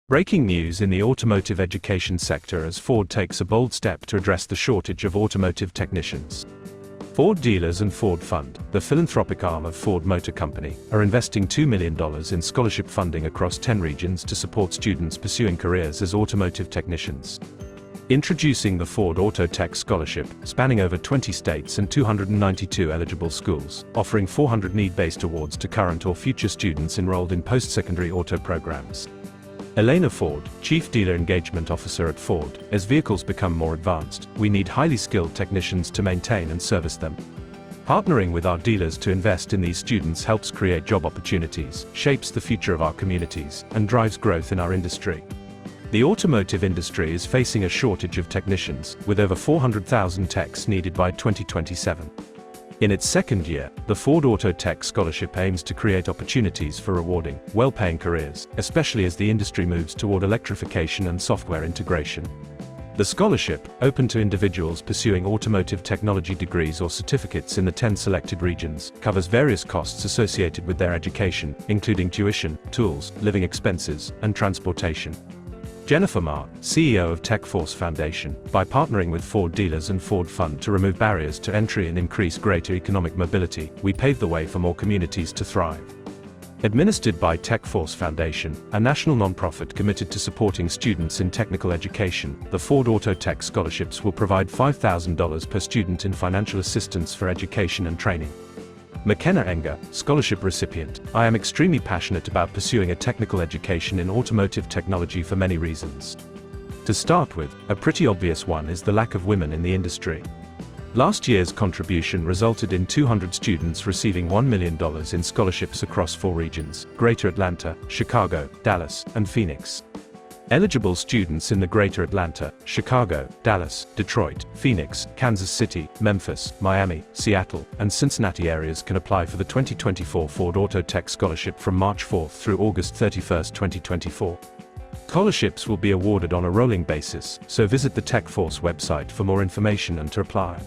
Breaking news in the automotive education sector as Ford takes a bold step to address the shortage of automotive technicians. Ford dealers and Ford Fund, the philanthropic arm of Ford Motor Company, are investing $2 million in scholarship funding across 10 regions to support students pursuing careers as automotive technicians. Introducing the Ford Auto Tech Scholarship, spanning over 20 states and 292 eligible schools, offering 400 need-based awards to current or future students enrolled in post-secondary auto programs. Elena Ford, Chief Dealer Engagement Officer at Ford, as vehicles become more advanced, we need highly skilled technicians to maintain and service them. Partnering with our dealers to invest in these students helps create job opportunities, shapes the future of our communities, and drives growth in our industry. The automotive industry is facing a shortage of technicians, with over 400,000 techs needed by 2027. In its second year, the Ford Auto Tech Scholarship aims to create opportunities for rewarding, well-paying careers, especially as the industry moves toward electrification and software integration. The scholarship, open to individuals pursuing automotive technology degrees or certificates in the 10 selected regions, covers various costs associated with their education, including tuition, tools, living expenses, and transportation. Jennifer Ma, CEO of TechForce Foundation, by partnering with Ford dealers and Ford Fund to remove barriers to entry and increase greater economic mobility, we pave the way for more communities to thrive. Administered by TechForce Foundation, a national nonprofit committed to supporting students in technical education, the Ford Auto Tech Scholarships will provide $5,000 per student in financial assistance for education and training. McKenna Enger, scholarship recipient, I am extremely passionate about pursuing a technical education in automotive technology for many reasons. To start with, a pretty obvious one is the lack of women in the industry. Last year's contribution resulted in 200 students receiving $1 million in scholarships across 4 regions: Greater Atlanta, Chicago, Dallas, and Phoenix. Eligible students in the Greater Atlanta, Chicago, Dallas, Detroit, Phoenix, Kansas City, Memphis, Miami, Seattle, and Cincinnati areas can apply for the 2024 Ford Auto Tech Scholarship from March 4 through August 31, 2024. Scholarships will be awarded on a rolling basis, so visit the TechForce website for more information and to apply.